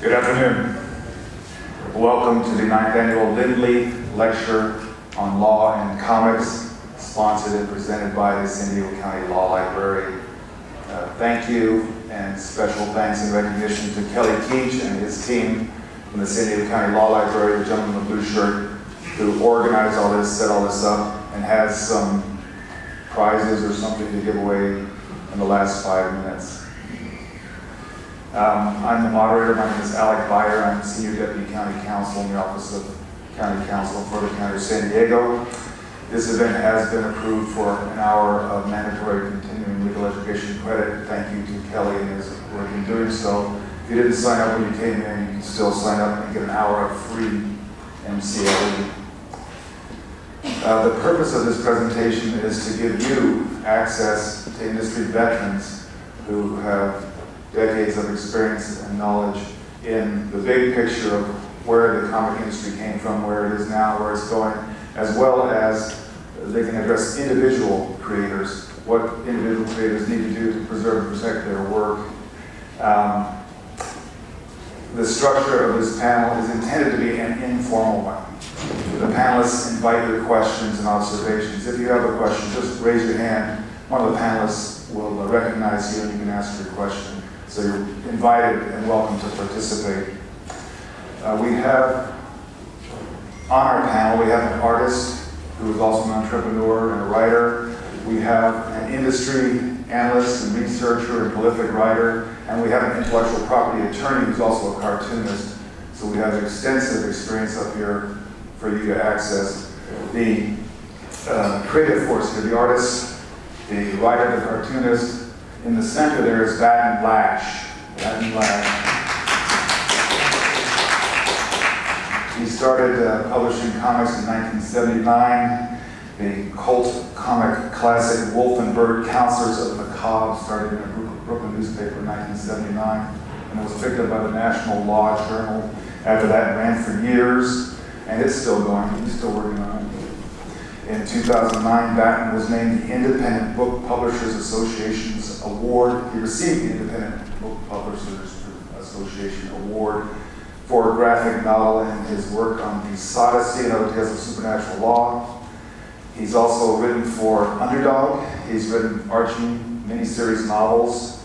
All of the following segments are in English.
Good afternoon. Welcome to the 9th Annual Lindley Lecture on Law and Comics, sponsored and presented by the San Diego County Law Library. Thank you, and special thanks and recognition to Kelly Keach and his team from the San Diego County Law Library, the gentleman in the blue shirt, who organized all this, set all this up, and has some prizes or something to give away in the last 5 minutes. I'm the moderator. My name is Alec Beyer. I'm Senior Deputy County Counsel in the Office of County Counsel for the County of San Diego. This event has been approved for an hour of mandatory continuing legal education credit. Thank you to Kelly and his work in doing so. If you didn't sign up when you came in, you can still sign up and get an hour of free MCLE. The purpose of this presentation is to give you access to industry veterans who have decades of experience and knowledge in the big picture of where the comic industry came from, where it is now, where it's going, as well as they can address individual creators, what individual creators need to do to preserve and protect their work. The structure of this panel is intended to be an informal one. The panelists invite your questions and observations. If you have a question, just raise your hand. One of the panelists will recognize you and you can ask your question. So you're invited and welcome to participate. We have, on our panel, we have an artist who is also an entrepreneur and a writer. We have an industry analyst and researcher and prolific writer. And we have an intellectual property attorney who's also a cartoonist. So we have extensive experience up here for you to access. The creative force here, the artist, the writer, the cartoonist. In the center there is Batton Lash. Batton Lash. He started publishing comics in 1979. The cult comic classic Wolff and Byrd, Counselors of the Macabre, started in a Brooklyn newspaper in 1979 and was picked up by the National Law Journal. After that, it ran for years, and it's still going. He's still working on it. In 2009, Batton was named the Independent Book Publishers Association's Award. He received the Independent Book Publishers Association Award for a graphic novel and his work on the Odyssey and other tales of supernatural law. He's also written for Underdog. He's written Archie miniseries novels.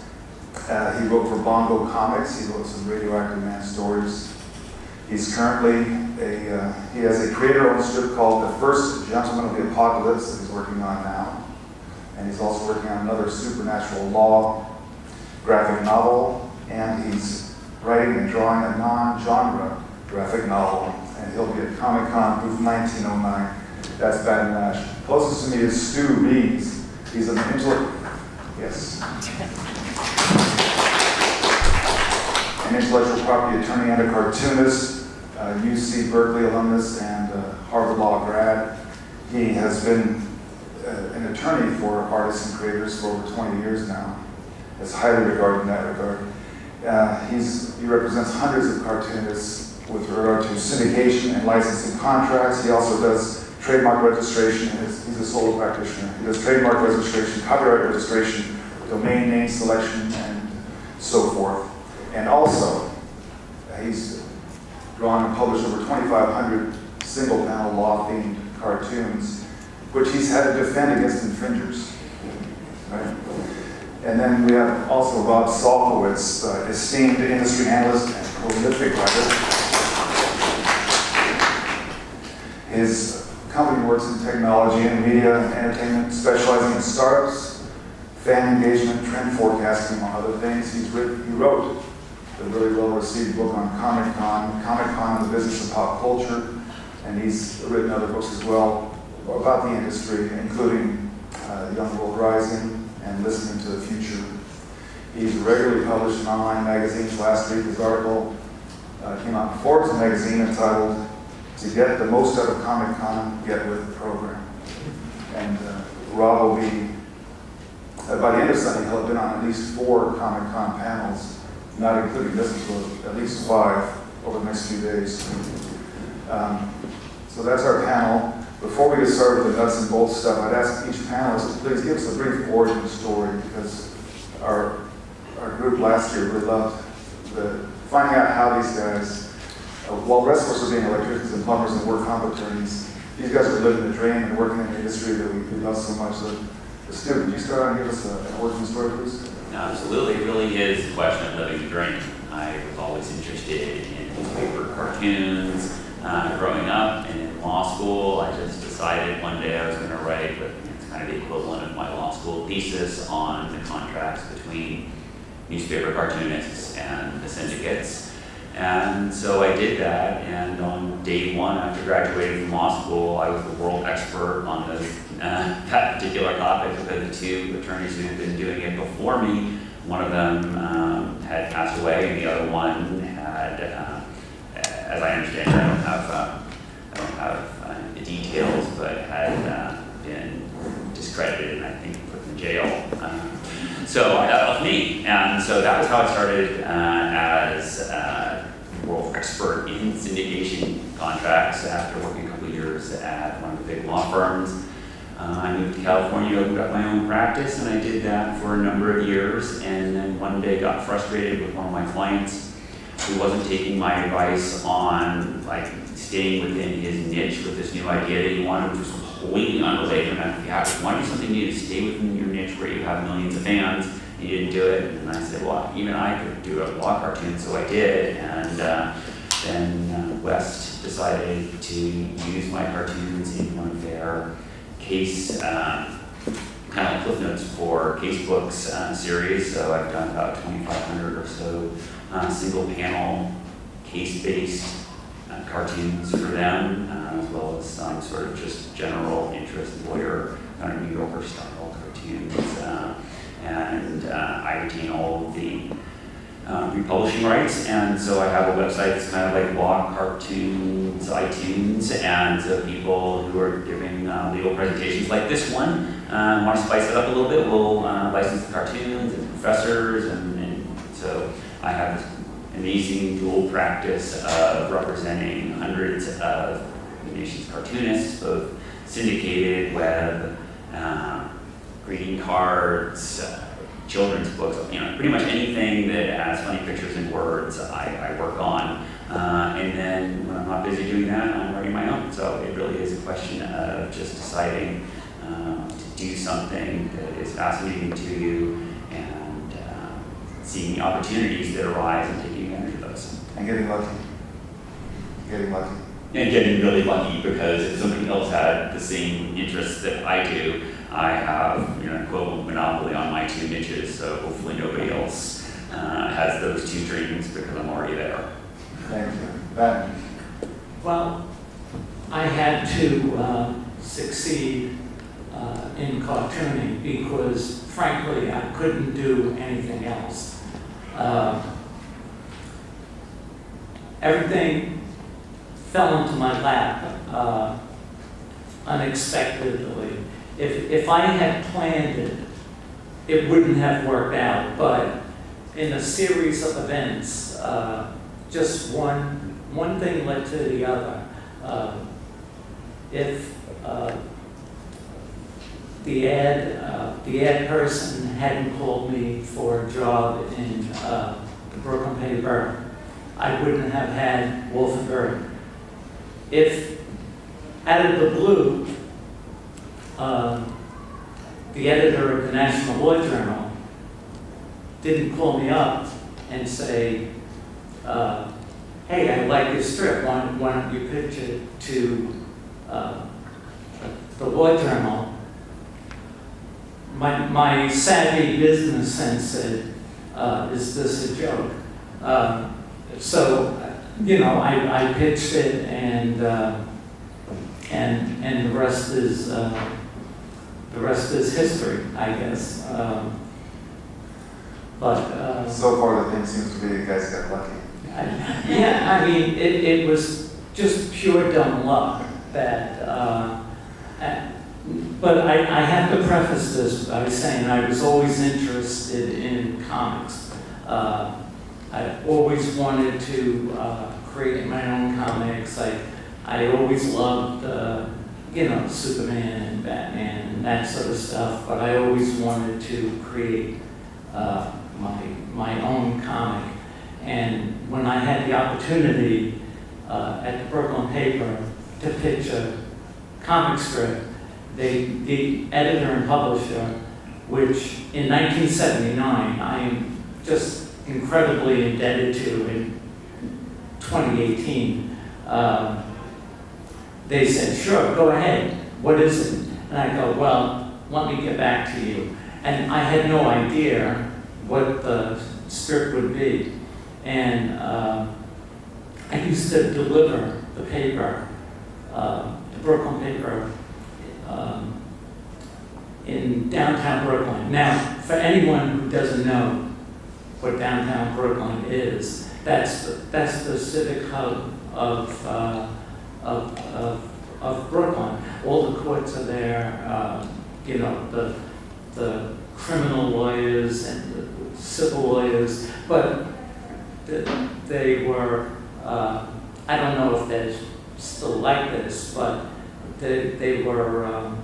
He wrote for Bongo Comics. He wrote some Radioactive Man stories. He's currently he has a creator-owned strip called The First Gentleman of the Apocalypse that he's working on now. And he's also working on another supernatural law graphic novel. And he's writing and drawing a non-genre graphic novel. And he'll be at Comic-Con booth 1909. That's Batton Lash. Closest to me is Stu Rees. He's an intellectual property attorney and a cartoonist, UC Berkeley alumnus and Harvard Law grad. He has been an attorney for artists and creators for over 20 years now. Is highly regarded in that regard. He represents hundreds of cartoonists with regard to syndication and licensing contracts. He also does trademark registration. He's a solo practitioner. He does trademark registration, copyright registration, domain name selection, and so forth. And also, he's drawn and published over 2,500 single-panel law-themed cartoons, which he's had to defend against infringers. Right? And then we have also Rob Salkowitz, esteemed industry analyst and prolific writer. His company works in technology and media and entertainment, specializing in startups, fan engagement, trend forecasting, among other things. He wrote a very well-received book on Comic-Con and the business of pop culture, and he's written other books as well about the industry, including Young World Rising and Listening to the Future. He's regularly published in online magazines. Last week, his article came out in Forbes magazine entitled, "To Get the Most Out of Comic-Con, Get With the Program." And Rob will be, by the end of Sunday, he'll have been on at least 4 Comic-Con panels, not including this one, so at least 5 over the next few days. So that's our panel. Before we get started with the nuts and bolts stuff, I'd ask each panelist to please give us a brief origin story, because our group last year really loved finding out how these guys, while the rest of us are being electricians and plumbers and work comp attorneys, these guys are living the dream and working in the industry that we love so much. So, Stu, could you start out and give us an origin story, please? Absolutely, it really is a question of living the dream. I was always interested in newspaper cartoons growing up, and in law school, I just decided one day I was going to write what it's kind of the equivalent of my law school thesis on the contracts between newspaper cartoonists and the syndicates. And so I did that, and on day one after graduating from law school, I was the world expert on that particular topic because the two attorneys who had been doing it before me, one of them had passed away, and the other one had, as I understand it, I don't have the details, but had been discredited and I think put in jail. So that was me, and so that was how I started as world expert in syndication contracts after working a couple of years at one of the big law firms. I moved to California, opened up my own practice, and I did that for a number of years, and then one day got frustrated with one of my clients who wasn't taking my advice on like staying within his niche with this new idea that he wanted, which was completely unrelated. And if you want to do something new, to stay within your niche where you have millions of fans. He didn't do it, and I said, well, even I could do a law cartoon, so I did. And then West decided to use my cartoons in one of their case, kind of cliff notes for case books series. So I've done about 2,500 or so single panel case-based cartoons for them, as well as some sort of just general interest lawyer, kind of New Yorker style cartoons. And I retain all of the republishing rights, and so I have a website that's kind of like Law Cartoons, iTunes, and so people who are giving legal presentations like this one want to spice it up a little bit, will license the cartoons and professors, and so I have this amazing dual practice of representing hundreds of the nation's cartoonists, both syndicated, web, greeting cards, children's books, pretty much anything that has funny pictures and words I work on. And then when I'm not busy doing that, I'm writing my own. So it really is a question of just deciding to do something that is fascinating to you and seeing the opportunities that arise and taking advantage of those. And getting lucky. Getting lucky. And getting really lucky, because if somebody else had the same interests that I do, I have equivalent monopoly on my two niches, so hopefully nobody else has those two dreams because I'm already there. Thank you. Batton. Well, I had to succeed in cartooning because, frankly, I couldn't do anything else. Everything fell into my lap unexpectedly. If I had planned it, it wouldn't have worked out. But in a series of events, just one thing led to the other. If the ad person hadn't called me for a job in the Brooklyn paper, I wouldn't have had Wolff and Byrd. If out of the blue, the editor of the National Law Journal didn't call me up and say, hey, I like this strip, why don't you pitch it to the Law Journal? My savvy business sense said, is this a joke? So, I pitched it, and the rest is history, I guess. But so far, the thing seems to be you guys got lucky. It was just pure dumb luck that. But I have to preface this by saying I was always interested in comics. I always wanted to create my own comics. I always loved, Superman and Batman and that sort of stuff, but I always wanted to create my own comic. And when I had the opportunity at the Brooklyn paper to pitch a comic strip, the editor and publisher, which in 1979 I am just incredibly indebted to in 2018, they said, sure, go ahead, what is it? And I go, well, let me get back to you. And I had no idea what the strip would be. And I used to deliver the paper, the Brooklyn paper, in downtown Brooklyn. Now, for anyone who doesn't know what downtown Brooklyn is, that's the civic hub of Brooklyn. All the courts are there. You know, the criminal lawyers and the civil lawyers, but they were. I don't know if they're still like this, but they were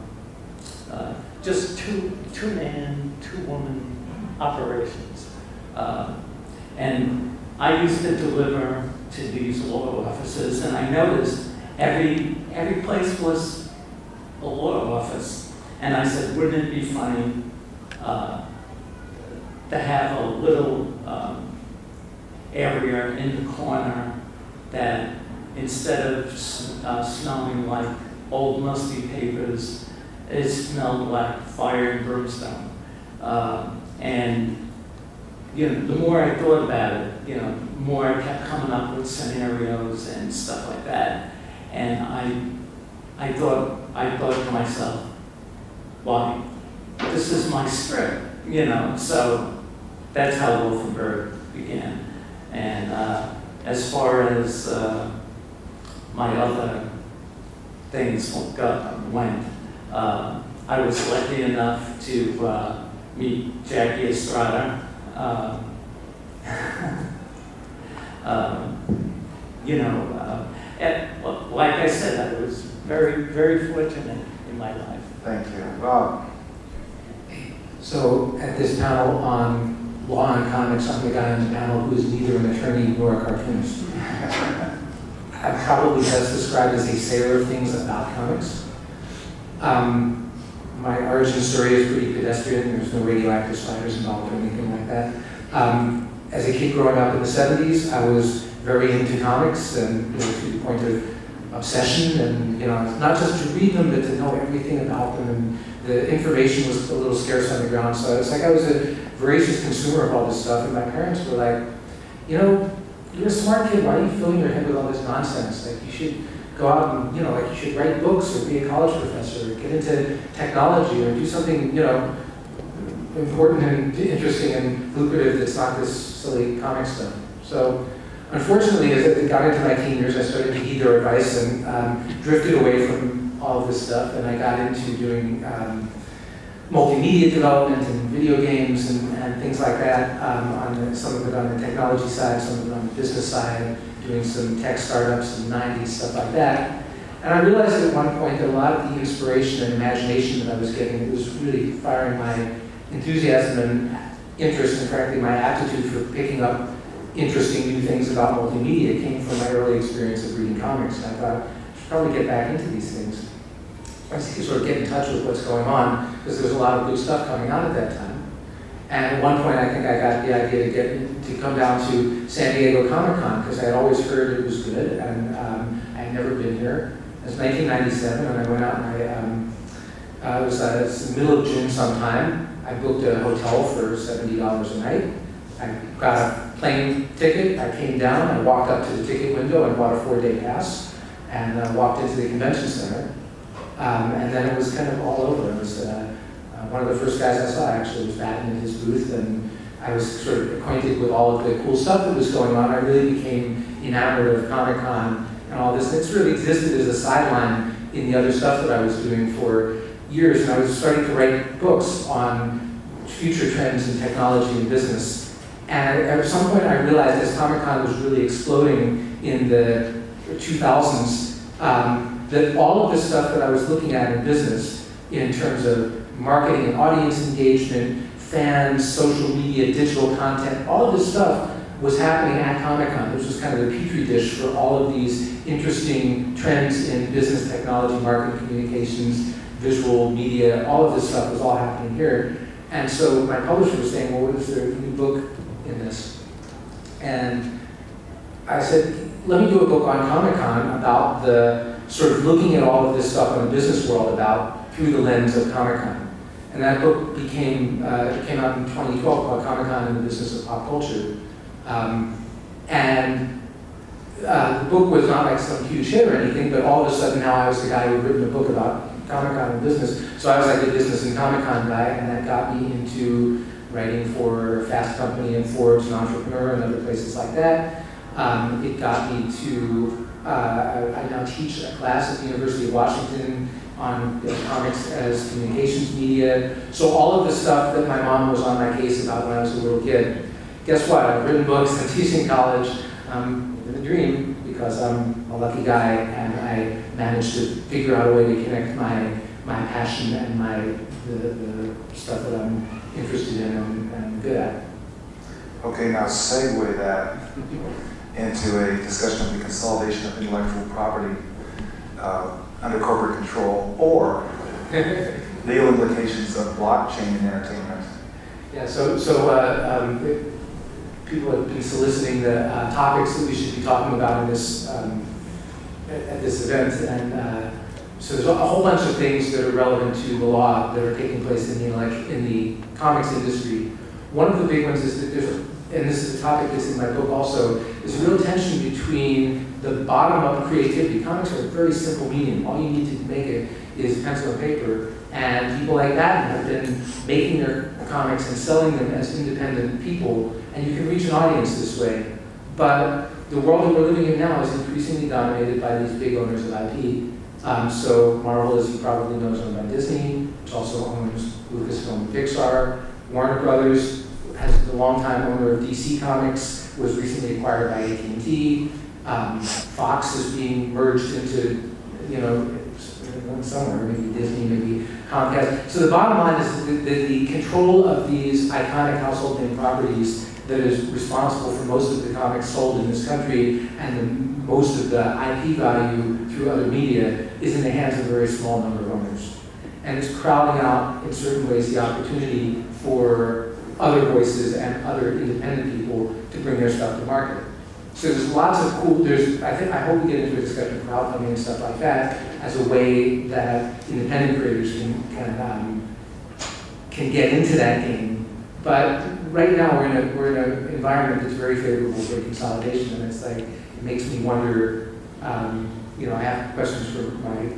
just two-man, two-woman operations. And I used to deliver to these law offices, and I noticed every place was a law office. And I said, wouldn't it be funny to have a little area in the corner that instead of smelling like old musty papers, it smelled like fire and brimstone. And you know, the more I thought about it, you know, the more I kept coming up with scenarios and stuff like that. And I thought to myself, well, this is my strip, you know. So that's how Wolff and Byrd began. And as far as my other things went, I was lucky enough to meet Jackie Estrada. You know, like I said, I was very, very fortunate in my life. Thank you. Rob. So at this panel on law and comics, I'm the guy on the panel who is neither an attorney nor a cartoonist. I'm probably best described as a sailor of things about comics. My origin story is pretty pedestrian. There's no radioactive spiders involved or anything like that. As a kid growing up in the 70s, I was very into comics, and to the point of obsession, and not just to read them, but to know everything about them. And the information was a little scarce on the ground, so it's like I was a voracious consumer of all this stuff. And my parents were like, you're a smart kid. Why are you filling your head with all this nonsense? Like, you should go out and you should write books or be a college professor, or get into technology, or do something important and interesting and lucrative that's not this silly comic stuff. So unfortunately, as I got into my teen years, I started to heed their advice and drifted away from all of this stuff, and I got into doing multimedia development and video games and things like that, some of it on the technology side, some of it on the business side, doing some tech startups in the 90s, stuff like that. And I realized at one point that a lot of the inspiration and imagination that I was getting, it was really firing my enthusiasm and interest, and frankly my aptitude for picking up interesting new things about multimedia came from my early experience of reading comics. And I thought, I should probably get back into these things. I need to sort of get in touch with what's going on, because there's a lot of good stuff coming out at that time. And at one point, I think I got the idea to come down to San Diego Comic-Con, because I had always heard it was good, and I had never been here. It was 1997, and I went out and it was the middle of June sometime. I booked a hotel for $70 a night. I got a plane ticket, I came down, I walked up to the ticket window and bought a 4-day pass, and walked into the convention center. And then it was kind of all over. It was one of the first guys I saw actually was Batton in his booth, and I was sort of acquainted with all of the cool stuff that was going on. I really became enamored of Comic-Con and all this. It's really existed as a sideline in the other stuff that I was doing for years, and I was starting to write books on future trends in technology and business. And at some point I realized as Comic-Con was really exploding in the 2000s, that all of the stuff that I was looking at in business, in terms of marketing and audience engagement, fans, social media, digital content, all of this stuff was happening at Comic-Con. This was kind of the petri dish for all of these interesting trends in business, technology, marketing, communications, visual, media, all of this stuff was all happening here. And so my publisher was saying, well, what is there a new book in this? And I said, let me do a book on Comic-Con about the sort of looking at all of this stuff in the business world about through the lens of Comic-Con. And that book came out in 2012 called Comic-Con and the Business of Pop Culture. The book was not like some huge hit or anything, but all of a sudden now I was the guy who had written a book about Comic-Con and business. So I was like the business and Comic-Con guy, and that got me into writing for Fast Company and Forbes and Entrepreneur and other places like that. It got me to, I now teach a class at the University of Washington on comics as communications media. So all of the stuff that my mom was on my case about when I was a little kid, guess what? I've written books, I'm teaching college, in a dream because I'm a lucky guy and I managed to figure out a way to connect my passion and the stuff that I'm interested in and good at. Okay, now segue that into a discussion of the consolidation of intellectual property under corporate control, or legal implications of blockchain in entertainment. Yeah, so people have been soliciting the topics that we should be talking about in this at this event, and so there's a whole bunch of things that are relevant to the law that are taking place in the comics industry. One of the big ones is that there's, and this is a topic that's in my book also, is a real tension between the bottom-up creativity. Comics are a very simple medium. All you need to make it is pencil and paper. And people like that have been making their comics and selling them as independent people, and you can reach an audience this way. But the world that we're living in now is increasingly dominated by these big owners of IP. So Marvel, as you probably know, is owned by Disney, which also owns Lucasfilm and Pixar. Warner Brothers has the longtime owner of DC Comics, was recently acquired by AT&T. Fox is being merged into, somewhere, maybe Disney, maybe Comcast. So the bottom line is that the control of these iconic household name properties that is responsible for most of the comics sold in this country and most of the IP value through other media is in the hands of a very small number of owners. And it's crowding out, in certain ways, the opportunity for other voices and other independent people to bring their stuff to market. So there's lots of cool, I hope we get into a discussion of crowdfunding and stuff like that as a way that independent creators can get into that game. But right now we're in an environment that's very favorable for consolidation, and it's like, it makes me wonder, I have questions for my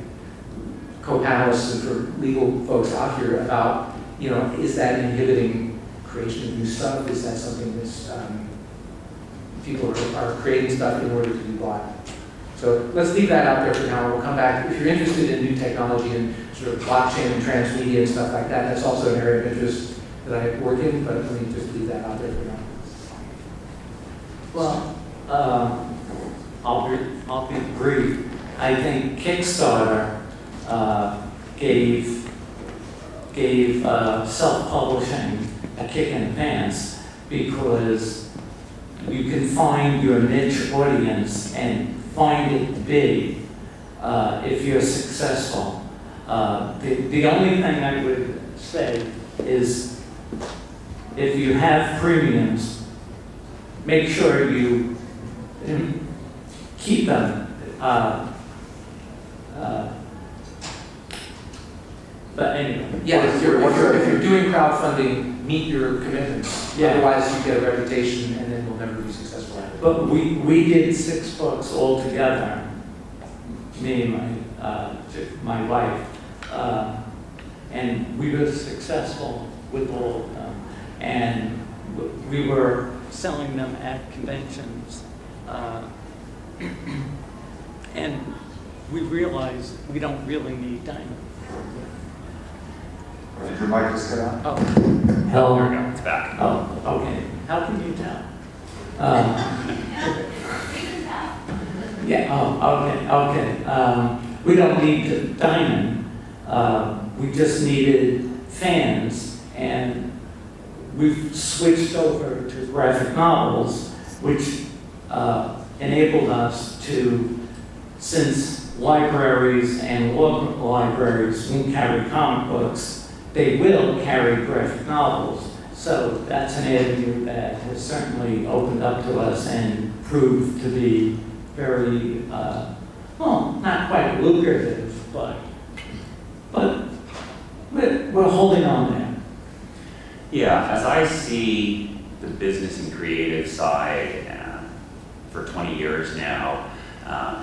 co-panelists and for legal folks out here about, is that inhibiting creation of new stuff? Is that something that's, people are creating stuff in order to be bought? So let's leave that out there for now. We'll come back. If you're interested in new technology and sort of blockchain and transmedia and stuff like that, that's also an area of interest that I work in, but let me just leave that out there for now. Well, I'll be brief. I think Kickstarter gave self-publishing a kick in the pants because you can find your niche audience and find it big if you're successful. The only thing I would say is if you have premiums, make sure you keep them. But anyway. Yeah, if you're doing crowdfunding, meet your commitments. Yeah. Otherwise, you get a reputation, and then you'll never be successful at it. But we did 6 books all together, me and my wife, and we were successful with all of them. And we were selling them at conventions. And we realized we don't really need diamond. Did your mic just cut out? Oh. There we go, it's back. Oh, okay. How can you tell? Yeah, okay. We don't need diamond. We just needed fans, and we've switched over to graphic novels which enabled us to, since libraries and local libraries won't carry comic books, they will carry graphic novels. So that's an avenue that has certainly opened up to us and proved to be very, well, not quite lucrative, but we're holding on there. Yeah, as I see the business and creative side for 20 years now,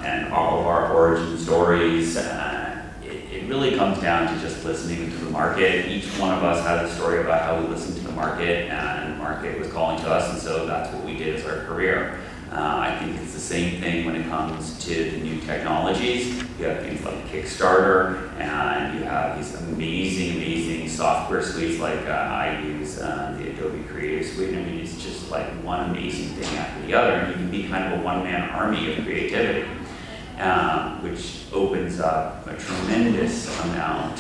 and all of our origin stories, it really comes down to just listening to the market. Each one of us has a story about how we listened to the market, and the market was calling to us, and so that's what we did as our career. I think it's the same thing when it comes to the new technologies. You have things like Kickstarter, and you have these amazing software suites like I use the Adobe Creative Suite. I mean, it's just like one amazing thing after the other, and you can be kind of a one-man army of creativity, which opens up a tremendous amount.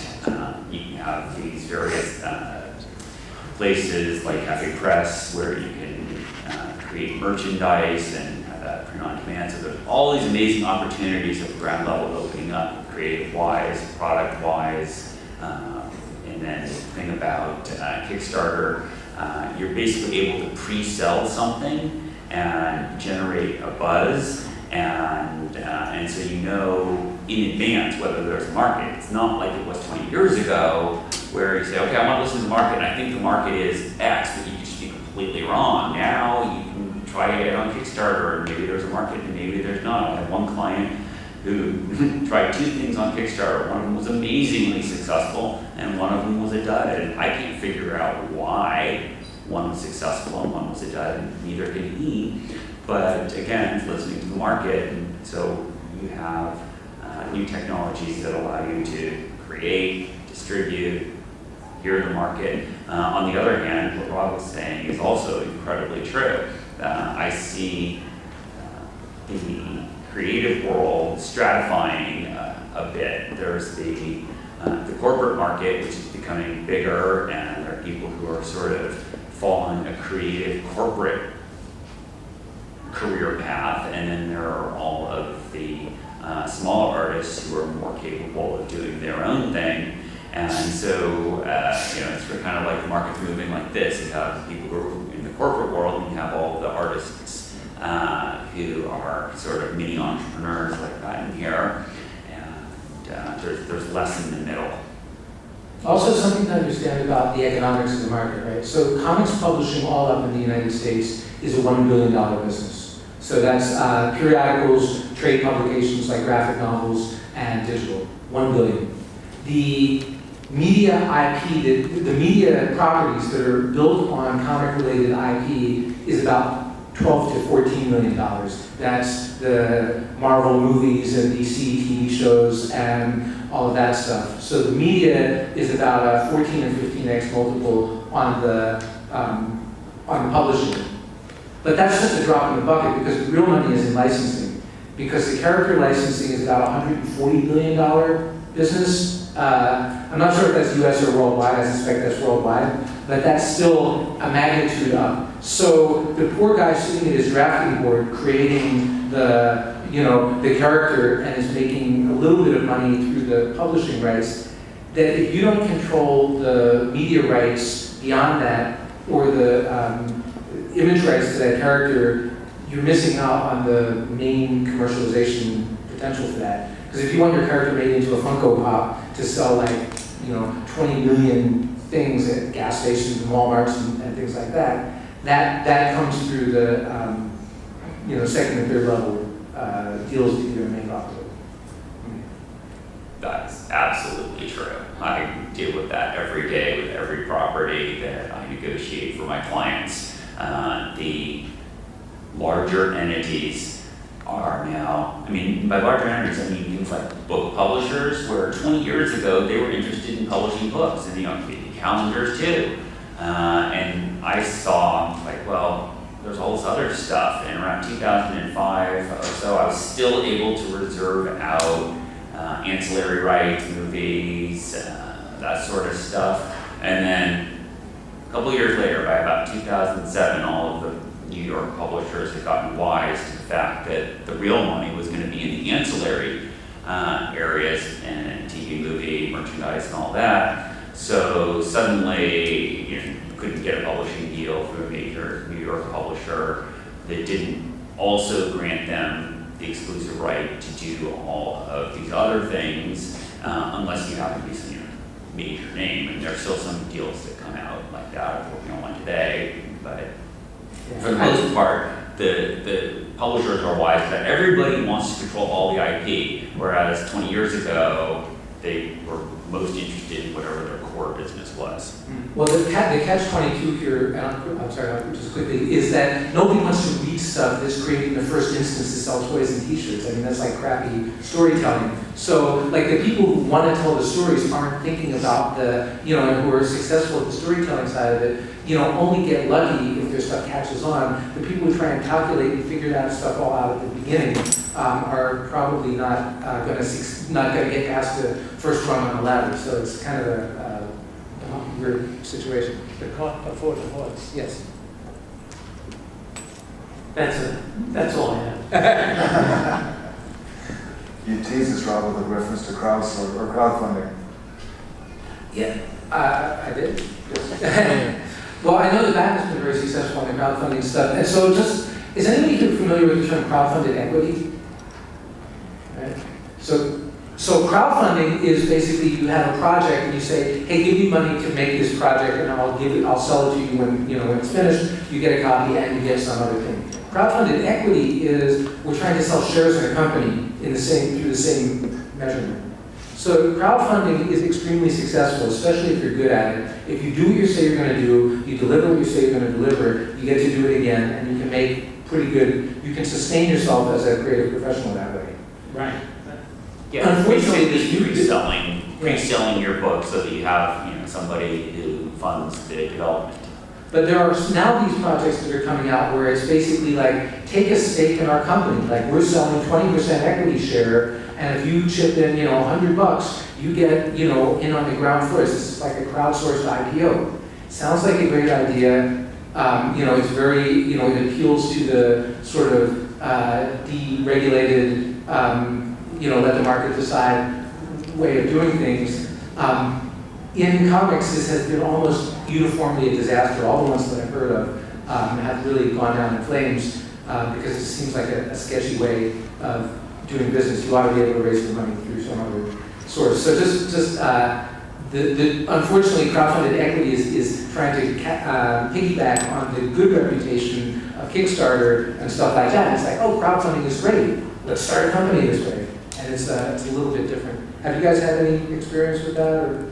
You can have these various places like Cafe Press where you can create merchandise and have that print on demand. So there's all these amazing opportunities at the ground level opening up, creative-wise, product-wise. And then the thing about Kickstarter, you're basically able to pre-sell something and generate a buzz. And so you know in advance whether there's a market. It's not like it was 20 years ago where you say, okay, I want to listen to the market, and I think the market is X, but you could just be completely wrong. Now you can try it on Kickstarter, and maybe there's a market and maybe there's not. I had one client who tried 2 things on Kickstarter. One of them was amazingly successful, and one of them was a dud. And I can't figure out why one was successful and one was a dud, and neither can he. But again, it's listening to the market, and so you have new technologies that allow you to create, distribute, hear the market. On the other hand, what Rob was saying is also incredibly true. I see the creative world stratifying a bit. There's the corporate market, which is becoming bigger, and there are people who are sort of following a creative corporate career path, and then there are all of the smaller artists who are more capable of doing their own thing. And so, it's kind of like the market's moving like this. You have people who are in the corporate world, and you have all the artists who are sort of mini entrepreneurs like that in here. And there's less in the middle. Also, something to understand about the economics of the market, right? So comics publishing all up in the United States is a $1 billion business. So that's periodicals, trade publications like graphic novels, and digital, $1 billion. The media IP, the media properties that are built on comic-related IP is about $12 to $14 million. That's the Marvel movies and DC TV shows and all of that stuff. So the media is about a 14 and 15x multiple on the publishing. But that's just a drop in the bucket because the real money is in licensing. Because the character licensing is about a $140 billion business. I'm not sure if that's US or worldwide, I suspect that's worldwide, but that's still a magnitude up. So the poor guy sitting at his drafting board creating the character and is making a little bit of money through the publishing rights, that if you don't control the media rights beyond that, or the image rights to that character, you're missing out on the main commercialization potential for that. Because if you want your character made into a Funko Pop to sell 20 million things at gas stations and Walmarts and things like that, that comes through the second and third level deals that you're going to make off of it. That's absolutely true. I deal with that every day with every property that I negotiate for my clients. The larger entities are now, by larger entities, I mean things like book publishers, where 20 years ago they were interested in publishing books, and calendars too. And I saw, there's all this other stuff, and around 2005 or so, I was still able to reserve out ancillary rights, movies, that sort of stuff. And then a couple years later, by about 2007, all of the New York publishers had gotten wise to the fact that the real money was going to be in the ancillary areas and TV, movie, merchandise, and all that. So suddenly, you couldn't get a publishing deal from a major New York publisher that didn't also grant them the exclusive right to do all of these other things, unless you happen to be some major name. And there are still some deals that come out like that. We're working on one today, but for the most part, the publishers are wise that everybody wants to control all the IP, whereas 20 years ago, they were most interested in whatever their core business was. Well, the catch-22 here, and I'm sorry, just quickly, is that nobody wants to read stuff that's created in the first instance to sell toys and t-shirts. I mean, that's like crappy storytelling. So, like, the people who want to tell the stories aren't thinking about the, you know, and who are successful at the storytelling side of it, you know, only get lucky if their stuff catches on. The people who try and calculate and figure that stuff all out at the beginning are probably not going to get past the first rung on the ladder. So it's kind of a weird situation. The cart before the horse. Yes. That's it. That's all I have. You teased us, Rob, with a reference to crowdfunding. Yeah, I did. Well, I know that Batton has been very successful in the crowdfunding stuff. And so is anybody here familiar with the term crowdfunded equity? Right? So crowdfunding is basically you have a project and you say, hey, give me money to make this project and I'll sell it to you when it's finished, you get a copy and you get some other thing. Crowdfunded equity is we're trying to sell shares in a company through the same measurement. So crowdfunding is extremely successful, especially if you're good at it. If you do what you say you're going to do, you deliver what you say you're going to deliver, you get to do it again, and you can make pretty good, you can sustain yourself as a creative professional that way. Right. Yeah, Unfortunately, basically pre-selling your book so that you have somebody who funds the development. But there are now these projects that are coming out where it's basically like, take a stake in our company. Like we're selling 20% equity share, and if you chip in, $100, you get, in on the ground floor. This is like a crowdsourced IPO. Sounds like a great idea. It's very, it appeals to the sort of deregulated, let the market decide way of doing things. In comics, this has been almost uniformly a disaster. All the ones that I've heard of have really gone down in flames because it seems like a sketchy way of doing business. You ought to be able to raise the money through some other source. So unfortunately, crowdfunded equity is trying to piggyback on the good reputation of Kickstarter and stuff like that. It's like, oh, crowdfunding is great. Let's start a company this way. And it's a little bit different. Have you guys had any experience with that? Or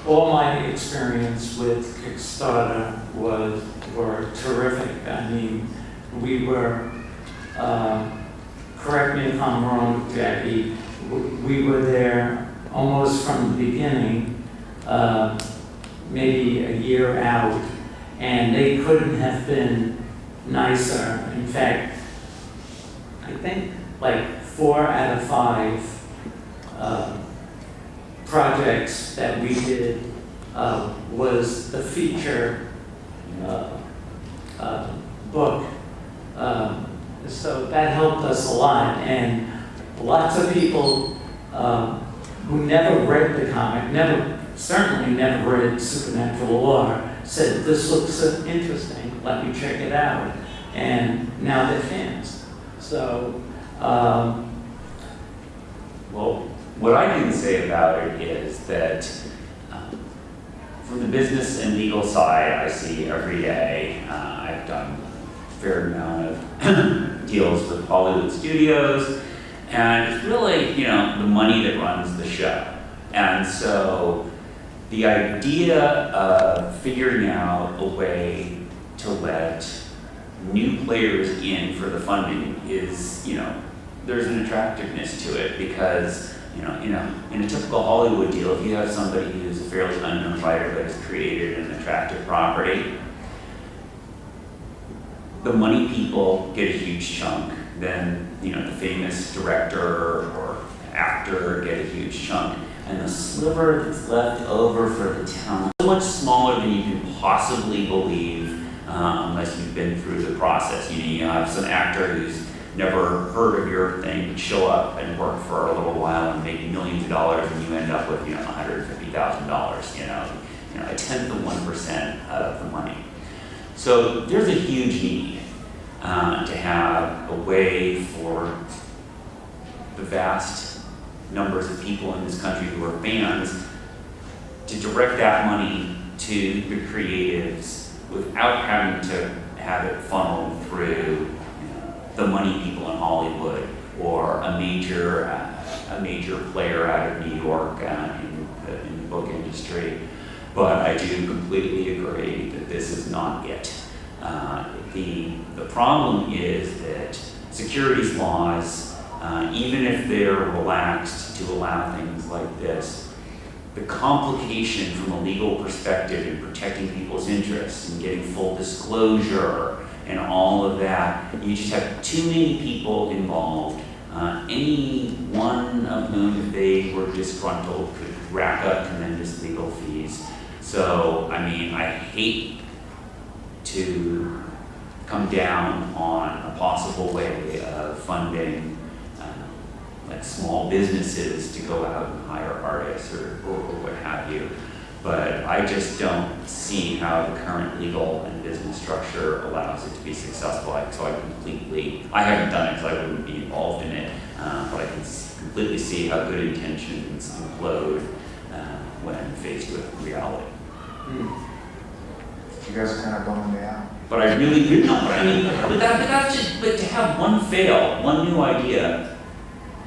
All my experience with Kickstarter were terrific. I mean, we were, correct me if I'm wrong, Jackie, we were there almost from the beginning, maybe a year out, and they couldn't have been nicer. In fact, I think like 4 out of 5 projects that we did was the feature book. So that helped us a lot, and lots of people who never read the comic, certainly never read Supernatural Law, said, this looks interesting, let me check it out. And now they're fans. So, well, what I can say about it is that from the business and legal side, I see every day, I've done a fair amount of deals with Hollywood studios, and it's really, the money that runs the show. And so the idea of figuring out a way to let new players in for the funding is, there's an attractiveness to it because, in a typical Hollywood deal, if you have somebody who's a fairly unknown writer but has created an attractive property, the money people get a huge chunk. Then, the famous director or actor get a huge chunk. and the sliver that's left over for the town, so much smaller than you can possibly believe, unless you've been through the process. You have some actor who's never heard of your thing, but show up and work for a little while and make millions of dollars, and you end up with, $150,000, a tenth of 1% of the money. So there's a huge need to have a way for the vast numbers of people in this country who are fans to direct that money to the creatives without having to have it funneled through the money people in Hollywood or a major player out of New York in the book industry. But I do completely agree that this is not it. The problem is that securities laws, even if they're relaxed to allow things like this, the complication from a legal perspective in protecting people's interests and getting full disclosure and all of that, you just have too many people involved. Any one of whom, if they were disgruntled, could rack up tremendous legal fees. So, I hate to come down on a possible way of funding like small businesses to go out and hire artists or what have you. But I just don't see how the current legal and business structure allows it to be successful. So I haven't done it because I wouldn't be involved in it, but I can completely see how good intentions implode when faced with reality. You guys are kind of bumming me out. But I really do know. But to have one fail, one new idea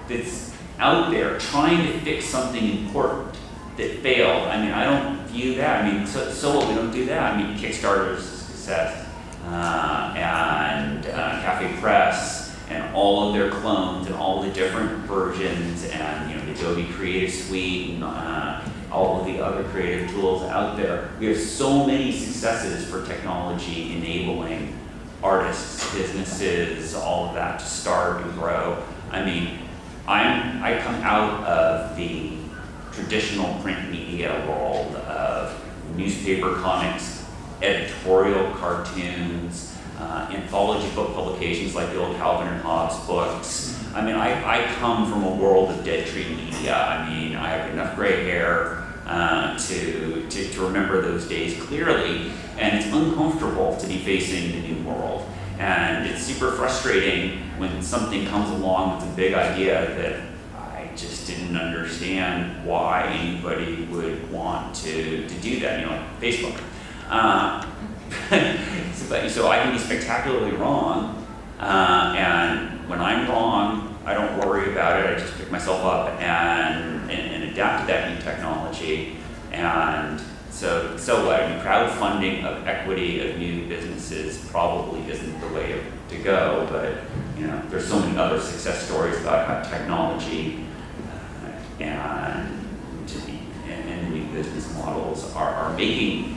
that's out there trying to fix something important that failed. I don't view that. So what? We don't do that. Kickstarter's success and Cafe Press and all of their clones and all the different versions and the Adobe Creative Suite and all of the other creative tools out there. We have so many successes for technology enabling artists, businesses, all of that to start and grow. I come out of the traditional print media world of newspaper comics, editorial cartoons, anthology book publications like the old Calvin and Hobbes books. I come from a world of dead tree media. I have enough gray hair to remember those days clearly, and it's uncomfortable to be facing the new world. And it's super frustrating when something comes along with a big idea that I just didn't understand why anybody would want to do that, like Facebook. So I can be spectacularly wrong, and when I'm wrong, I don't worry about it. I just pick myself up and adapt to that new technology. And so what? Crowdfunding of equity of new businesses probably isn't the way to go, but there's so many other success stories about how technology and new business models are making.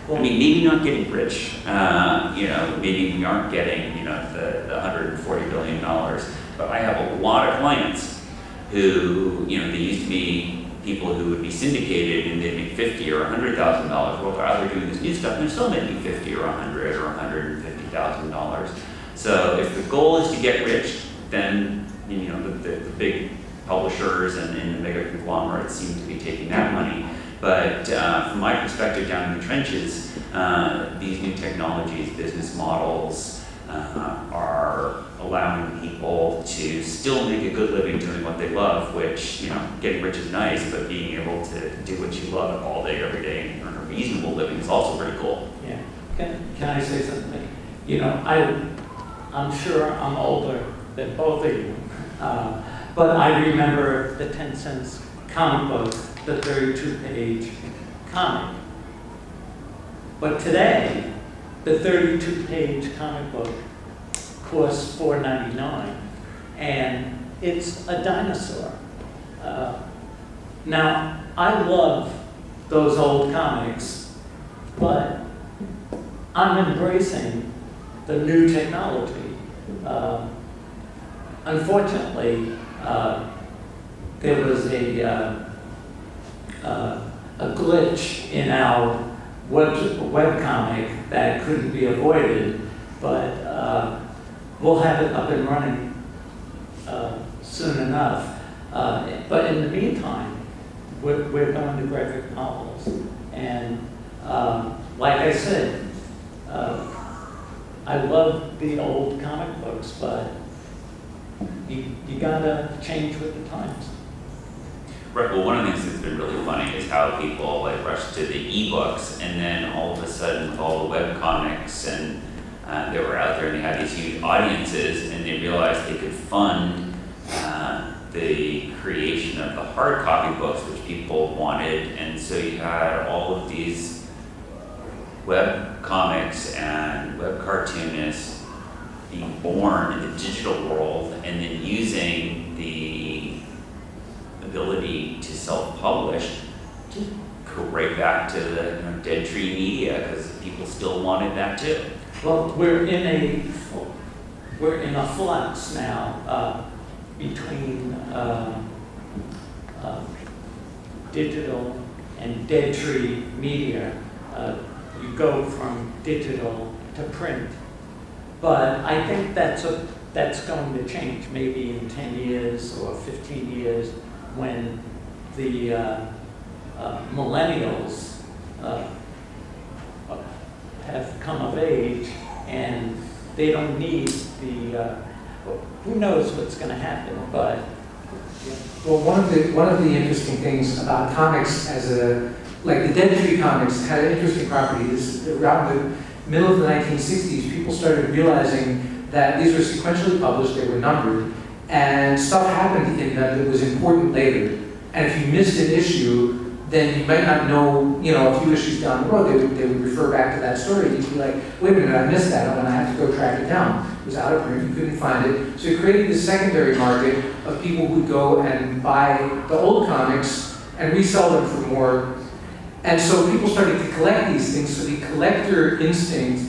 Maybe not getting rich. Maybe we aren't getting the $140 billion. But I have a lot of clients who they used to be people who would be syndicated and they'd make $50,000 or $100,000. Well, they're out there doing this new stuff and they're still making $50,000 or $100,000 or $150,000. So if the goal is to get rich, then the big publishers and the mega conglomerates seem to be taking that money. But from my perspective down in the trenches, these new technologies, business models, are allowing people to still make a good living doing what they love, which, getting rich is nice, but being able to do what you love all day, every day, and earn a reasonable living is also pretty cool. Yeah. Can I say something? I'm sure I'm older than both of you, but I remember the 10 cents comic book, the 32-page comic. But today, the 32-page comic book costs $4.99, and it's a dinosaur. Now, I love those old comics, but I'm embracing the new technology. Unfortunately, there was a glitch in our webcomic that couldn't be avoided, but we'll have it up and running soon enough. But in the meantime, we're going to graphic novels. And like I said, I love the old comic books, but you gotta change with the times. Right, well, one of the things that's been really funny is how people like rush to the ebooks, and then all of a sudden with all the webcomics and they were out there and they had these huge audiences, and they realized they could fund the creation of the hard copy books which people wanted, and so you had all of these web comics and web cartoonists being born in the digital world and then using the ability to self-publish to go right back to the dead tree media, because people still wanted that too. Well, we're in a flux now between digital and dead tree media. You go from digital to print, but I think that's going to change maybe in 10 years or 15 years when the millennials have come of age and they don't need the, who knows what's going to happen, but. Well, one of the interesting things about comics like the Dead Tree comics had an interesting property. Around the middle of the 1960s, people started realizing that these were sequentially published, they were numbered, and stuff happened in them that was important later. And if you missed an issue, then you might not know, a few issues down the road, they would refer back to that story. You'd be like, wait a minute, I missed that, and I have to go track it down. It was out of print, you couldn't find it. So it created this secondary market of people who would go and buy the old comics and resell them for more. And so people started to collect these things, so the collector instinct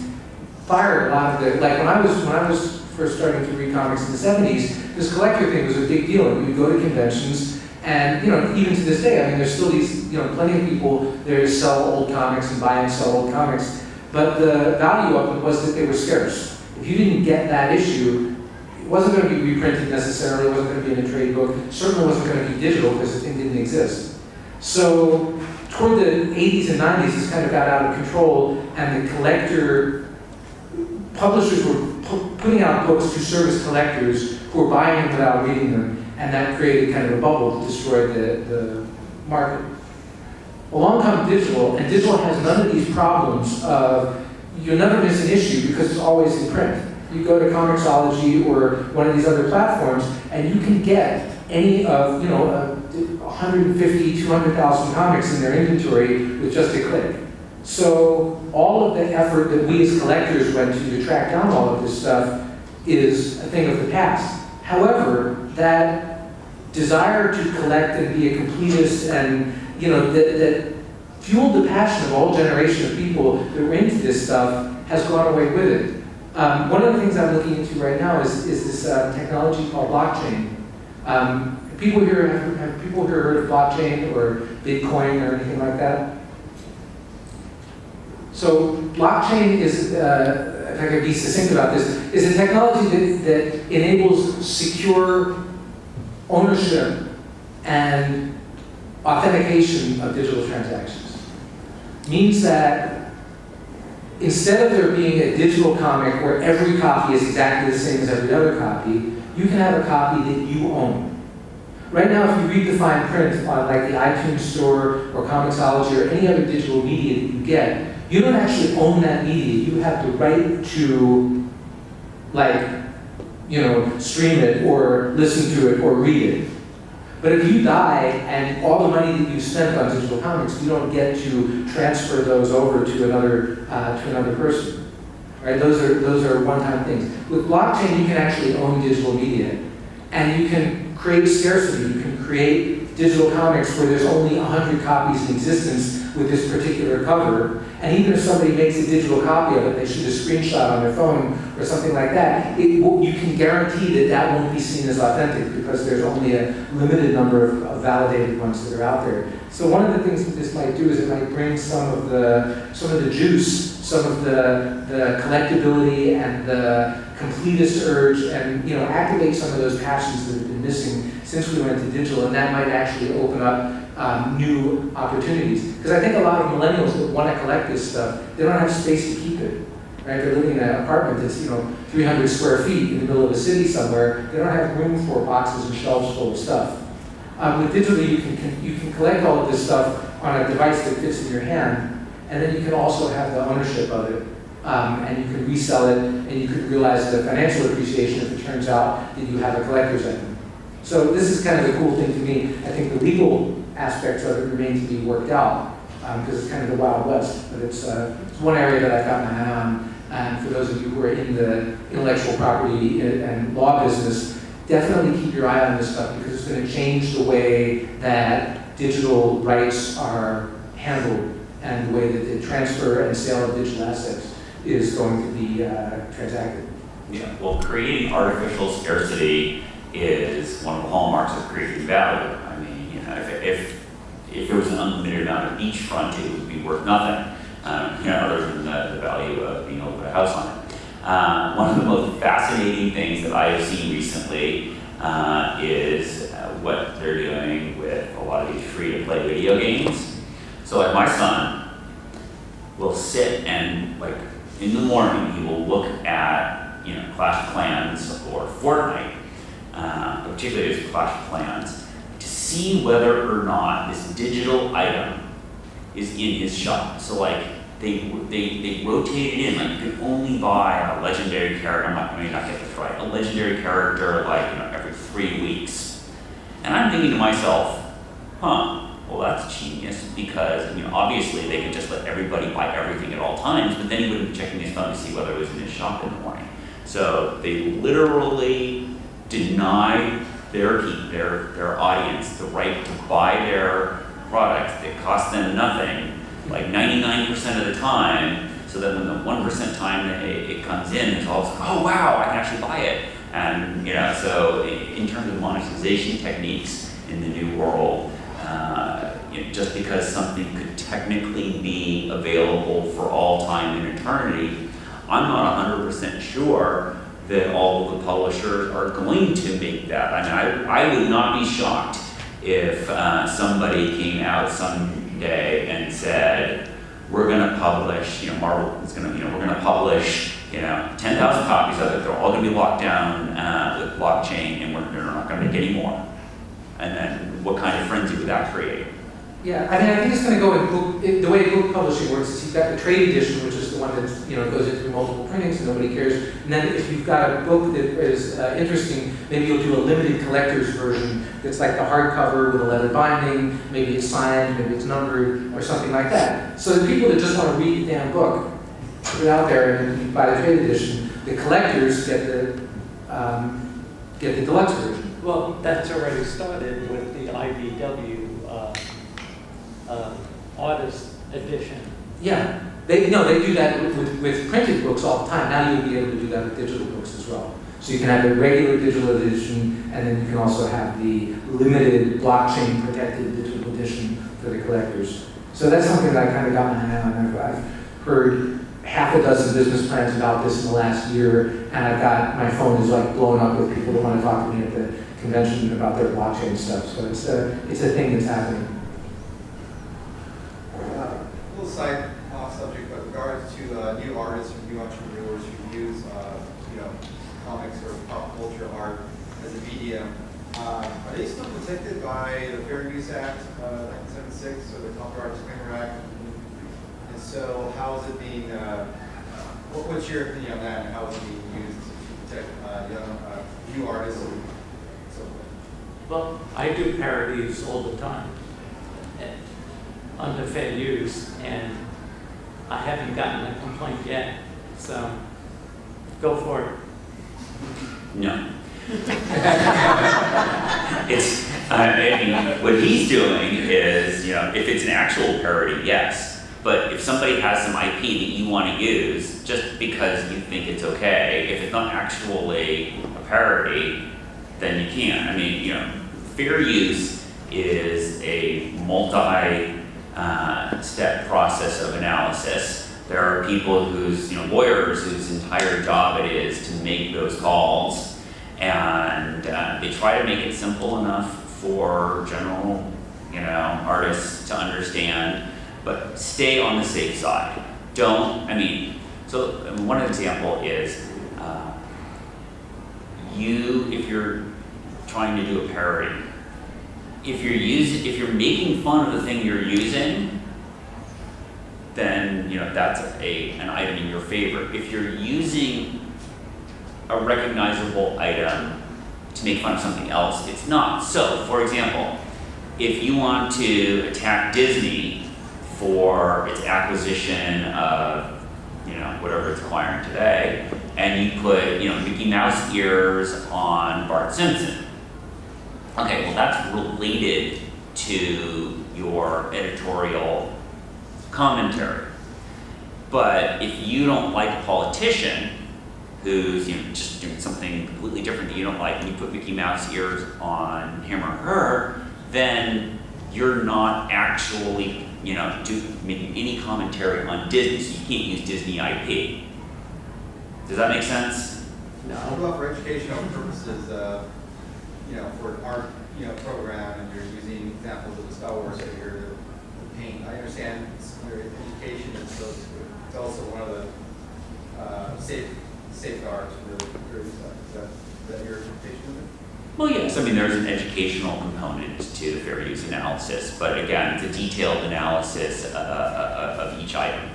fired a lot of the, like when I was first starting to read comics in the 70s, this collector thing was a big deal. And we'd go to conventions, and even to this day, I mean, there's still these, plenty of people there to sell old comics and buy and sell old comics. But the value of it was that they were scarce. If you didn't get that issue, it wasn't going to be reprinted necessarily, it wasn't going to be in a trade book, it certainly wasn't going to be digital because the thing didn't exist. So toward the 80s and 90s, this kind of got out of control, and the publishers were putting out books to service collectors who were buying them without reading them, and that created kind of a bubble that destroyed the market. Along comes digital, and digital has none of these problems of, you'll never miss an issue because it's always in print. You go to Comixology or one of these other platforms, and you can get any of, 150, 200,000 comics in their inventory with just a click. So all of the effort that we as collectors went to track down all of this stuff is a thing of the past. However, that desire to collect and be a completist and, that fueled the passion of a whole generation of people that were into this stuff has gone away with it. One of the things I'm looking into right now is this technology called blockchain. Have people here heard of blockchain or Bitcoin or anything like that? So blockchain is, if I could be succinct about this, is a technology that enables secure ownership and authentication of digital transactions. Means that instead of there being a digital comic where every copy is exactly the same as every other copy, you can have a copy that you own. Right now, if you read the fine print on like the iTunes Store or Comixology or any other digital media that you get, you don't actually own that media. You have the right to, stream it or listen to it or read it. But if you die and all the money that you spent on digital comics, you don't get to transfer those over to another person. Right? Those are one-time things. With blockchain, you can actually own digital media, and you can create scarcity. You can create digital comics where there's only 100 copies in existence with this particular cover. And even if somebody makes a digital copy of it, they shoot a screenshot on their phone or something like that, you can guarantee that that won't be seen as authentic because there's only a limited number of validated ones that are out there. So one of the things that this might do is it might bring some of the juice, some of the collectability and the completist urge, and activate some of those passions that have been missing since we went to digital, and that might actually open up new opportunities. Because I think a lot of millennials that want to collect this stuff, they don't have space to keep it. Right? They're living in an apartment that's 300 square feet in the middle of a city somewhere. They don't have room for boxes and shelves full of stuff. With digital, you can collect all of this stuff on a device that fits in your hand, and then you can also have the ownership of it. And you can resell it, and you could realize the financial appreciation if it turns out that you have a collector's item. So this is kind of the cool thing to me. I think the legal aspects of it remain to be worked out because it's kind of the Wild West. But it's one area that I've got my eye on. And for those of you who are in the intellectual property and law business, definitely keep your eye on this stuff because it's going to change the way that digital rights are handled and the way that the transfer and sale of digital assets is going to be transacted. Yeah, well, creating artificial scarcity is one of the hallmarks of creating value. I mean, if there was an unlimited amount of beachfront, it would be worth nothing, other than the value of being able to put a house on it. One of the most fascinating things that I have seen recently is what they're doing with a lot of these free-to-play video games. So, like, my son will sit and, like, in the morning, he will look at, Clash of Clans or Fortnite, particularly as Clash of Clans, to see whether or not this digital item is in his shop. So, like, they rotate it in. Like, you can only buy a legendary character. I may not get this right. A legendary character, like, every 3 weeks. And I'm thinking to myself, well, that's genius, because obviously they could just let everybody buy everything at all times, but then he wouldn't be checking his phone to see whether it was in his shop in the morning. So they literally deny their audience the right to buy their products that cost them nothing, like 99% of the time, so that when the 1% time that it comes in, it's all, oh wow, I can actually buy it. And so in terms of monetization techniques in the new world, just because something could technically be available for all time and eternity, I'm not 100% sure that all of the publishers are going to make that. I mean, I would not be shocked if somebody came out someday and said, we're going to publish, Marvel is going to, we're going to publish, 10,000 copies of it. They're all going to be locked down with blockchain, and we're not going to make any more. And then what kind of frenzy would that create? Yeah, I mean, I think it's going to go in book. The way book publishing works is you've got the trade edition, which is the one that goes into multiple printings and nobody cares. And then if you've got a book that is interesting, maybe you'll do a limited collector's version that's like the hardcover with a leather binding. Maybe it's signed, maybe it's numbered, or something like that. So the people that just want to read the damn book, put it out there and you buy the trade edition. The collectors get the deluxe version. Well, that's already started with the IBW artist edition. Yeah, they do that with printed books all the time. Now you'll be able to do that with digital books as well. So you can have the regular digital edition, and then you can also have the limited blockchain protected digital edition for the collectors. So that's something that I kind of got my eye on. I've heard half a dozen business plans about this in the last year, and I've got, my phone is like blowing up with people that want to talk to me at the convention about their blockchain stuff. So it's a thing that's happening. A little side off subject, but with regards to new artists or new entrepreneurs who use comics or pop culture art as a medium, are they still protected by the Fair Use Act 1976 or the Copyright Disclaimer Act? And so how is it being, what's your opinion on that, and how is it being used to protect new artists and so forth? Well, I do parodies all the time under fair use, and I haven't gotten a complaint yet, so go for it. No. It's, I mean, what he's doing is, you know, if it's an actual parody, yes. But if somebody has some IP that you want to use, just because you think it's okay, if it's not actually a parody, then you can't. I mean, you know, fair use is a multi-step process of analysis. There are people whose, you know, lawyers whose entire job it is to make those calls, and they try to make it simple enough for general, you know, artists to understand, but stay on the safe side. Don't, I mean, so one example is if you're trying to do a parody, if you're making fun of the thing you're using, then, you know, that's an item in your favor. If you're using a recognizable item to make fun of something else, it's not. So, for example, if you want to attack Disney for its acquisition of, you know, whatever it's acquiring today, and you put, you know, Mickey Mouse ears on Bart Simpson, okay, well, that's related to your editorial commentary. But if you don't like a politician who's, you know, just doing something completely different that you don't like, and you put Mickey Mouse ears on him or her, then you're not actually, you know, making any commentary on Disney, so you can't use Disney IP. Does that make sense? What about for educational purposes, you know, for an art, you know, program, and you're using examples of the Star Wars figure to paint? I understand it's under education, and so it's also one of the safeguards for is that your interpretation of it? Well, yes. I mean, there's an educational component to the fair use analysis, but again, it's a detailed analysis of each item.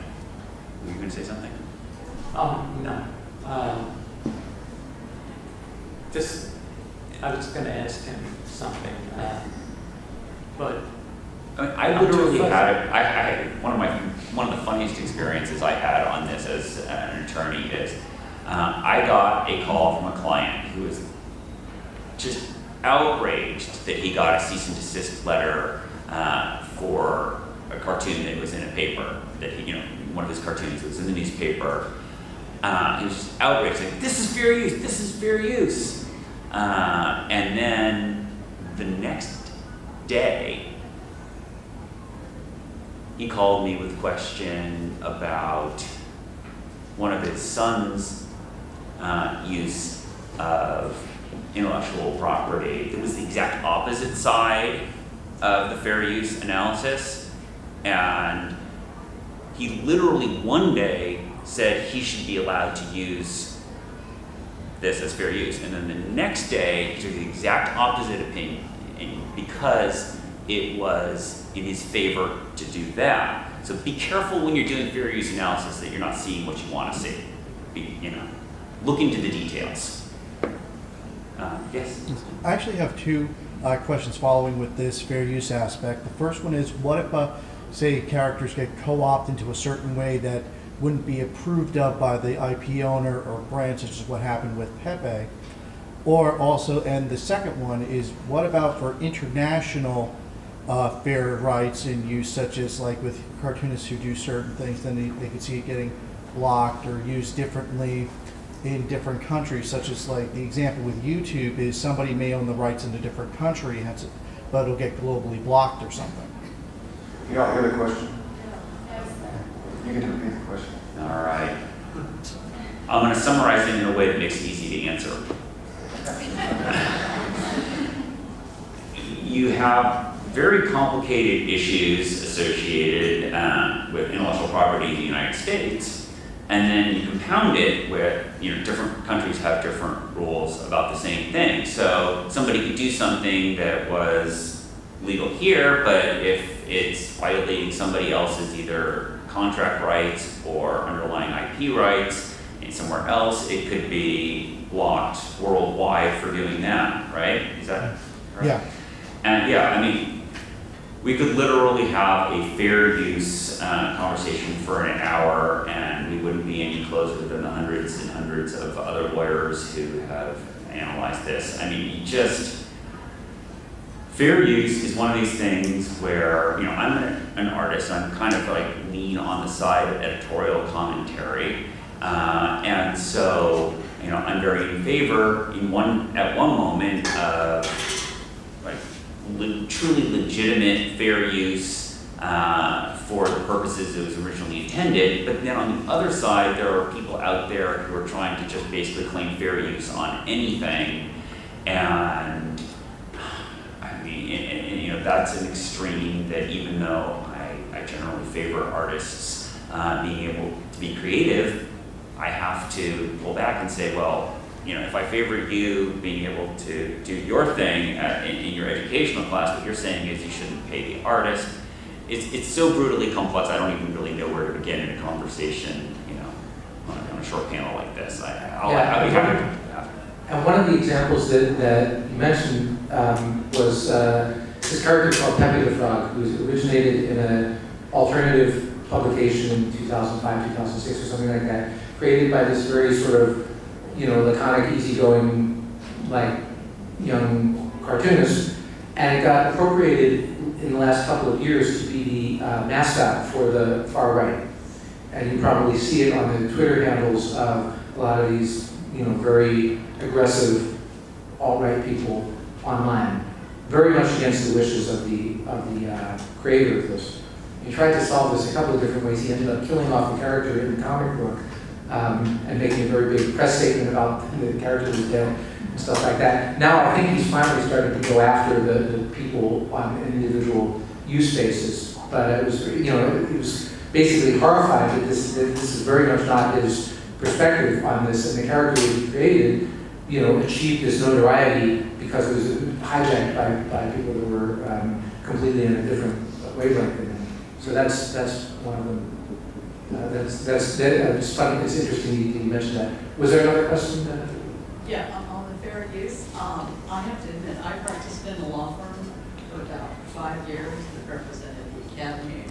Were you going to say something? No. I was going to ask him something, but I mean, I literally had one of the funniest experiences I had on this as an attorney is I got a call from a client who was just outraged that he got a cease and desist letter for a cartoon that was in a paper that he, you know, one of his cartoons that was in the newspaper. He was just outraged, like, this is fair use, this is fair use. And then the next day, he called me with a question about one of his son's use of intellectual property that was the exact opposite side of the fair use analysis. And he literally one day said he should be allowed to use this as fair use. And then the next day, he took the exact opposite opinion because it was in his favor to do that. So be careful when you're doing fair use analysis that you're not seeing what you want to see. Look into the details. Yes? I actually have two questions following with this fair use aspect. The first one is, what if, say, characters get co-opted into a certain way that wouldn't be approved of by the IP owner or brand, such as what happened with Pepe? Or also, and the second one is, what about for international fair rights and use, such as like with cartoonists who do certain things, then they could see it getting blocked or used differently in different countries, such as like the example with YouTube is somebody may own the rights in a different country, but it'll get globally blocked or something. Y'all hear the question? You can repeat the question. All right. I'm going to summarize it in a way that makes it easy to answer. You have very complicated issues associated with intellectual property in the United States, and then you compound it with, different countries have different rules about the same thing. So somebody could do something that was legal here, but if it's violating somebody else's either contract rights or underlying IP rights, and somewhere else it could be blocked worldwide for doing that, right? Is that right? Yeah. And we could literally have a fair use conversation for an hour, and we wouldn't be any closer than the hundreds and hundreds of other lawyers who have analyze this. I mean, fair use is one of these things where, I'm an artist, I'm kind of like lean on the side of editorial commentary. And so, I'm very in favor at one moment of like truly legitimate fair use for the purposes it was originally intended. But then on the other side, there are people out there who are trying to just basically claim fair use on anything. And that's an extreme that even though I generally favor artists being able to be creative, I have to pull back and say, well, if I favor you being able to do your thing in your educational class, what you're saying is you shouldn't pay the artist. It's so brutally complex, I don't even really know where to begin in a conversation, on a short panel like this. I'll be happy to. And one of the examples that you mentioned was this character called Pepe the Frog, who originated in an alternative publication in 2005, 2006, or something like that, created by this very sort of, laconic, easygoing, like, young cartoonist, and it got appropriated in the last couple of years to be the mascot for the far right. And you probably see it on the Twitter handles of a lot of these, very aggressive alt-right people online, very much against the wishes of the creator of this. He tried to solve this a couple of different ways. He ended up killing off the character in the comic book and making a very big press statement about the character was dead and stuff like that. Now I think he's finally starting to go after the people on individual use basis. But it was, he was basically horrified that this is very much not his perspective on this, and the character that he created, achieved this notoriety because it was hijacked by people that were completely in a different wavelength than him. So that's one of them. It's funny. It's interesting you mentioned that. Was there another question? Yeah, on the fair use, I have to admit, I practiced in a law firm for about 5 years that represented the Academy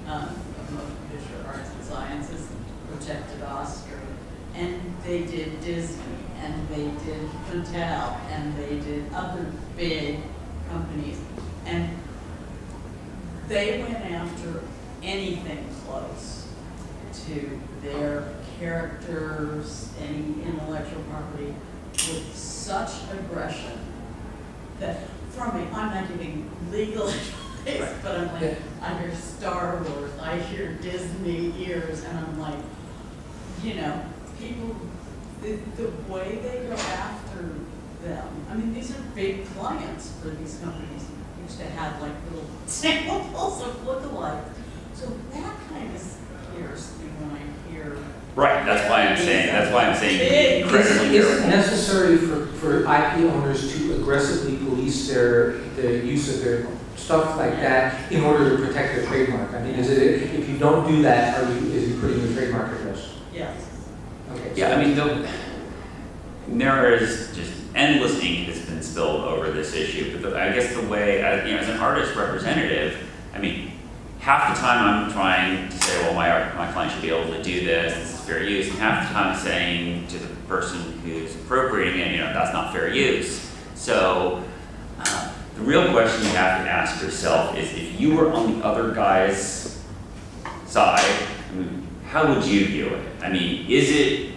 of Motion Picture Arts and Sciences, protected Oscar, and they did Disney, and they did Mattel, and they did other big companies, and they went after anything close to their characters, any intellectual property, with such aggression that from me, I'm not giving legal advice, but I'm like, I hear Star Wars, I hear Disney ears, and I'm like, people, the way they go after them, I mean, these are big clients for these companies. Used to have like little samples of lookalikes. So that kind of scares me when I hear. Right, that's why I'm saying incredibly Is it careful. necessary for IP owners to aggressively police the use of their stuff like that in order to protect their trademark? I mean, if you don't do that, is you putting your trademark at risk? Yes. Okay. Yeah, I mean, there is just endless ink has been spilled over this issue. But I guess the way, as an artist representative, I mean, half the time I'm trying to say, well, my client should be able to do this is fair use, and half the time I'm saying to the person who's appropriating it, that's not fair use. So the real question you have to ask yourself is, if you were on the other guy's side, how would you view it? I mean, is it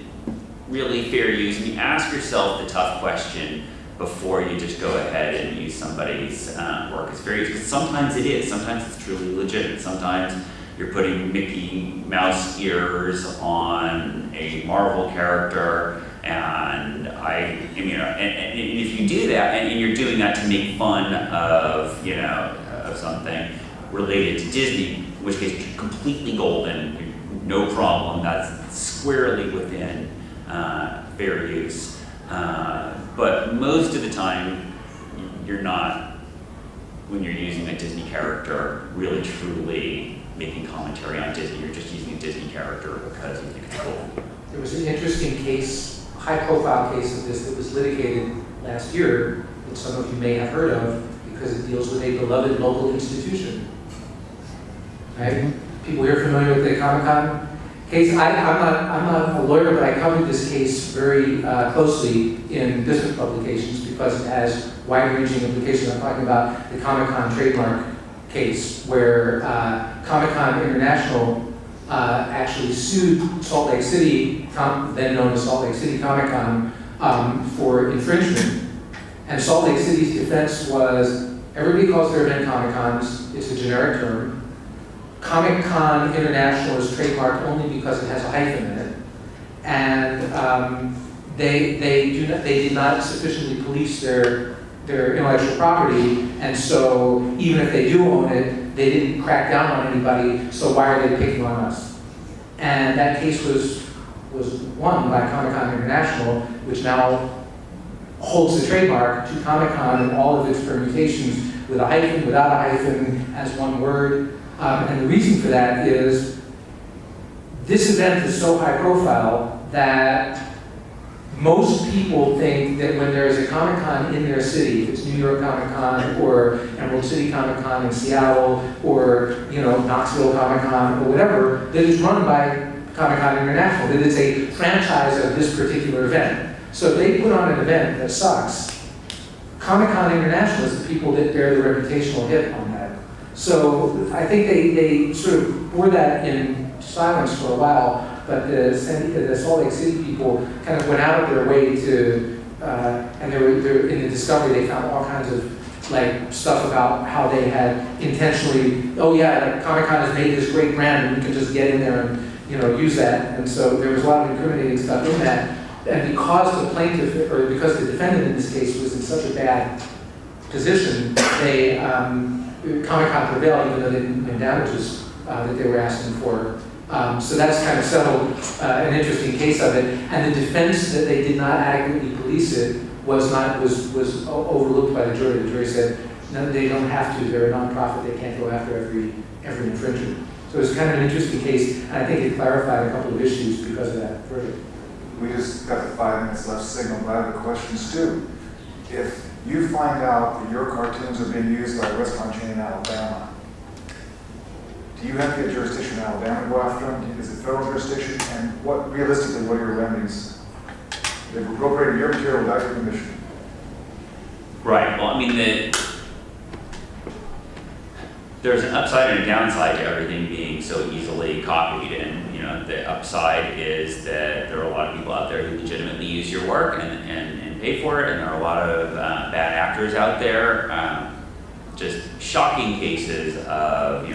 really fair use? I mean, ask yourself the tough question before you just go ahead and use somebody's work as fair use. Because sometimes it is. Sometimes it's truly legitimate. Sometimes you're putting Mickey Mouse ears on a Marvel character, and and if you do that, and you're doing that to make fun of of something related to Disney, in which case you're completely golden, no problem. That's squarely within fair use. But most of the time, you're not, when you're using a Disney character, really truly making commentary on Disney. You're just using a Disney character because you think it's cool. There was an interesting case, high-profile case of this that was litigated last year that some of you may have heard of because it deals with a beloved local institution. Right? People here familiar with the Comic-Con case, I'm not a lawyer, but I covered this case very closely in business publications because it has wide-ranging implications. I'm talking about the Comic-Con trademark case where Comic-Con International actually sued Salt Lake City, then known as Salt Lake City Comic-Con, for infringement. And Salt Lake City's defense was, everybody calls their event Comic-Cons, it's a generic term. Comic-Con International is trademarked only because it has a hyphen in it. And they did not sufficiently police their intellectual property, and so even if they do own it, they didn't crack down on anybody, so why are they picking on us? And that case was won by Comic-Con International, which now holds the trademark to Comic-Con and all of its permutations with a hyphen, without a hyphen, as one word. And the reason for that is this event is so high profile that most people think that when there is a Comic-Con in their city, if it's New York Comic-Con or Emerald City Comic-Con in Seattle or Knoxville Comic-Con or whatever, that it's run by Comic-Con International, that it's a franchise of this particular event. So if they put on an event that sucks, Comic-Con International is the people that bear the reputational hit on that. So I think they sort of bore that in silence for a while, but the Salt Lake City people kind of went out of their way to, and they're in the discovery, they found all kinds of stuff about how they had intentionally, Comic-Con has made this great brand and we can just get in there and use that. And so there was a lot of incriminating stuff in that. And because the plaintiff, or because the defendant in this case was in such a bad position, Comic-Con prevailed even though they didn't win damages that they were asking for. So that's kind of settled an interesting case of it. And the defense that they did not adequately police it was overlooked by the jury. The jury said, no, they don't have to. They're a nonprofit. They can't go after every infringer. So it's kind of an interesting case, and I think it clarified a couple of issues because of that verdict. We just got the 5 minutes left signal, but I have a question, Stu. If you find out that your cartoons are being used by a restaurant chain in Alabama, do you have to get jurisdiction in Alabama to go after them? Is it federal jurisdiction? And realistically, what are your remedies? They've appropriated your material without your permission. Right, well, I mean, there's an upside and a downside to everything being so easily copied, and the upside is that there are a lot of people out there who legitimately use your work and pay for it, and there are a lot of bad actors out there. Just shocking cases of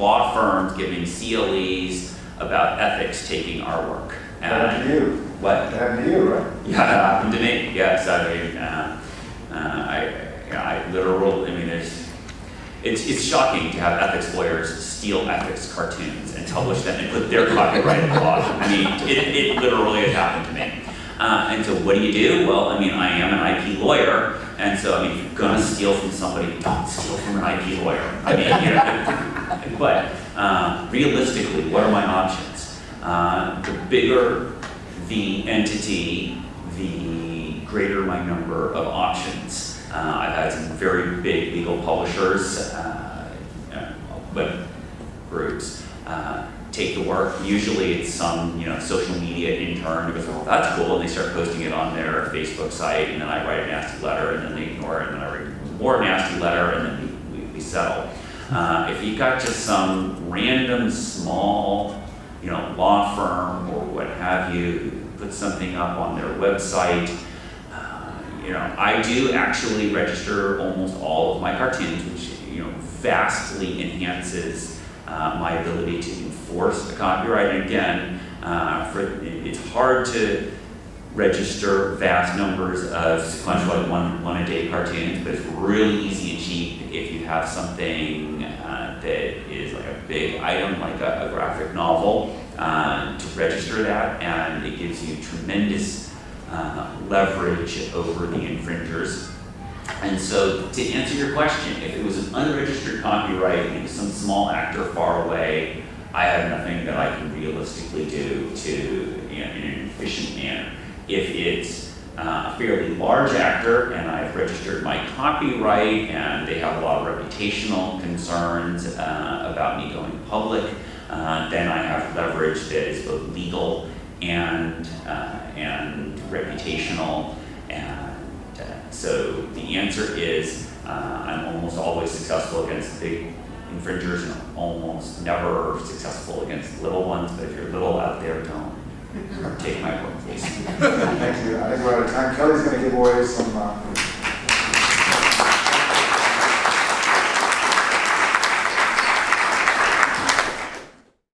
law firms giving CLEs about ethics taking our work. That happened to you. What? That happened to you, right? Yeah, that happened to me. Yes, it's shocking to have ethics lawyers steal ethics cartoons and publish them and put their copyright in the law. I mean, it literally has happened to me. And so what do? Well, I am an IP lawyer, and so if you're gonna steal from somebody, don't steal from an IP lawyer. But realistically, what are my options? The bigger the entity, the greater my number of options. I've had some very big legal publishers, web groups, take the work. Usually it's some social media intern who goes, oh, that's cool, and they start posting it on their Facebook site, and then I write a nasty letter, and then they ignore it, and then I write more nasty letter, and then we settle. If you've got just some random small law firm or what have you, put something up on their website. I do actually register almost all of my cartoons, which vastly enhances my ability to enforce the copyright. And again, it's hard to register vast numbers of sequential one a day cartoons, but it's really easy and cheap if you have something that is like a big item, like a graphic novel, to register that, and it gives you tremendous leverage over the infringers. And so to answer your question, if it was an unregistered copyright and it was some small actor far away, I have nothing that I can realistically do in an efficient manner. If it's a fairly large actor and I've registered my copyright and they have a lot of reputational concerns about me going public, then I have leverage that is both legal and reputational. And so the answer is I'm almost always successful against big infringers and almost never successful against little ones. But if you're little out there, don't take my word, please. Thank you. I think we're out of time. Kelly's going to give away some